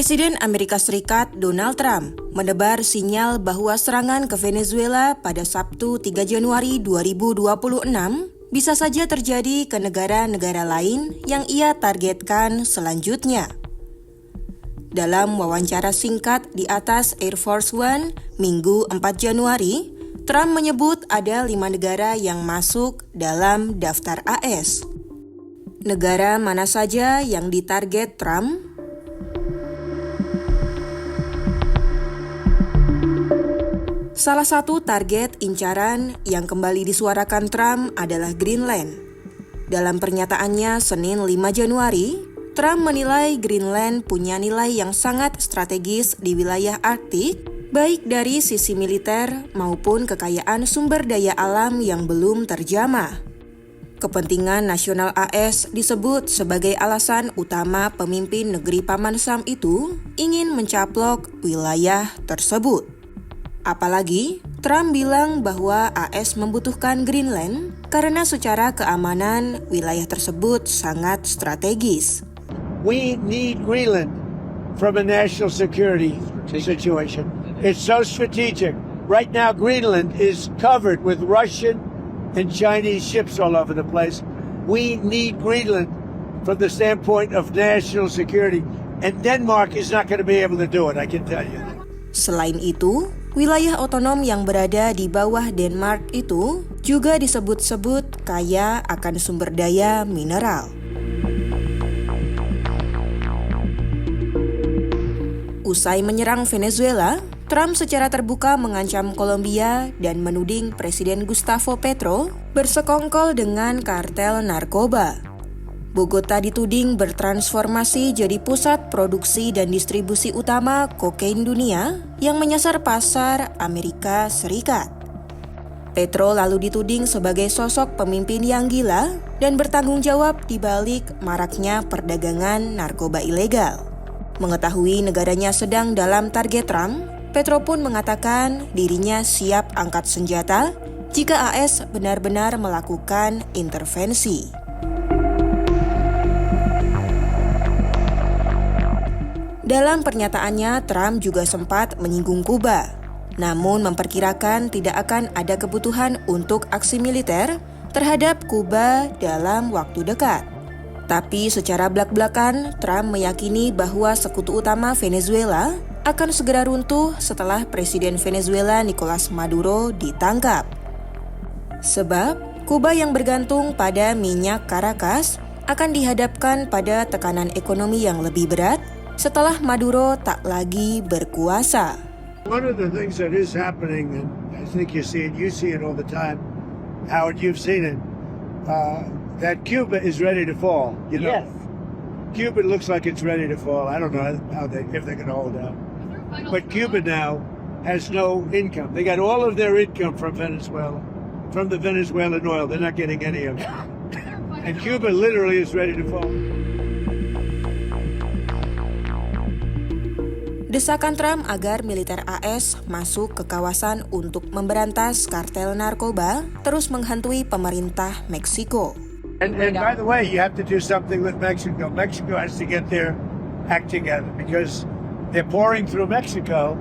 Presiden Amerika Serikat Donald Trump menebar sinyal bahwa serangan ke Venezuela pada Sabtu 3 Januari 2026 bisa saja terjadi ke negara-negara lain yang ia targetkan selanjutnya. Dalam wawancara singkat di atas Air Force One, Minggu 4 Januari, Trump menyebut ada 5 negara yang masuk dalam daftar AS. Negara mana saja yang ditarget Trump? Salah satu target incaran yang kembali disuarakan Trump adalah Greenland. Dalam pernyataannya Senin 5 Januari, Trump menilai Greenland punya nilai yang sangat strategis di wilayah Arktik, baik dari sisi militer maupun kekayaan sumber daya alam yang belum terjamah. Kepentingan nasional AS disebut sebagai alasan utama pemimpin negeri Paman Sam itu ingin mencaplok wilayah tersebut. Apalagi, Trump bilang bahwa AS membutuhkan Greenland karena secara keamanan wilayah tersebut sangat strategis. We need Greenland from a national security situation. It's so strategic. Right now, Greenland is covered with Russian and Chinese ships all over the place. We need Greenland from the standpoint of national security. And Denmark is not going to be able to do it, I can tell you. Selain itu, wilayah otonom yang berada di bawah Denmark itu juga disebut-sebut kaya akan sumber daya mineral. Usai menyerang Venezuela, Trump secara terbuka mengancam Kolombia dan menuding Presiden Gustavo Petro bersekongkol dengan kartel narkoba. Bogota dituding bertransformasi jadi pusat produksi dan distribusi utama kokain dunia yang menyasar pasar Amerika Serikat. Petro lalu dituding sebagai sosok pemimpin yang gila dan bertanggung jawab di balik maraknya perdagangan narkoba ilegal. Mengetahui negaranya sedang dalam target Trump, Petro pun mengatakan dirinya siap angkat senjata jika AS benar-benar melakukan intervensi. Dalam pernyataannya, Trump juga sempat menyinggung Kuba, namun memperkirakan tidak akan ada kebutuhan untuk aksi militer terhadap Kuba dalam waktu dekat. Tapi secara belak-belakan, Trump meyakini bahwa sekutu utama Venezuela akan segera runtuh setelah Presiden Venezuela Nicolas Maduro ditangkap. Sebab, Kuba yang bergantung pada minyak Caracas akan dihadapkan pada tekanan ekonomi yang lebih berat setelah Maduro tak lagi berkuasa. One of the things that is happening, and I think you see it all the time, Howard, you've seen it, that Cuba is ready to fall. You know? Yes. Cuba looks like it's ready to fall. I don't know if they're going to hold out. But Cuba now has no income. They got all of their income from Venezuela, from the Venezuelan oil. They're not getting any of it. And Cuba literally is ready to fall. Desakan Trump agar militer AS masuk ke kawasan untuk memberantas kartel narkoba terus menghantui pemerintah Meksiko. And by the way, you have to do something with Mexico. Mexico has to get their act together because they're pouring through Mexico,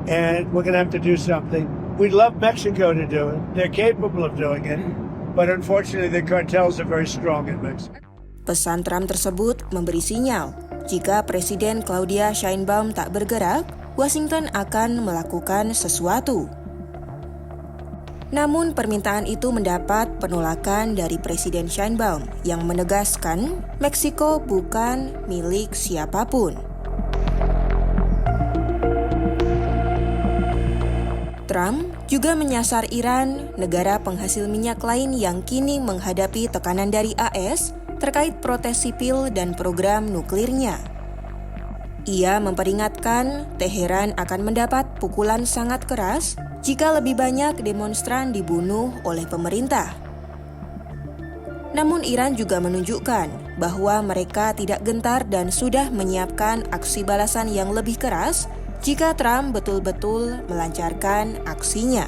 and we're going to have to do something. We'd love Mexico to do it. They're capable of doing it, but unfortunately the cartels are very strong in Mexico. Pesan Trump tersebut memberi sinyal, jika Presiden Claudia Sheinbaum tak bergerak, Washington akan melakukan sesuatu. Namun permintaan itu mendapat penolakan dari Presiden Sheinbaum yang menegaskan Meksiko bukan milik siapapun. Trump juga menyasar Iran, negara penghasil minyak lain yang kini menghadapi tekanan dari AS terkait protes sipil dan program nuklirnya. Ia memperingatkan Teheran akan mendapat pukulan sangat keras jika lebih banyak demonstran dibunuh oleh pemerintah. Namun Iran juga menunjukkan bahwa mereka tidak gentar dan sudah menyiapkan aksi balasan yang lebih keras jika Trump betul-betul melancarkan aksinya.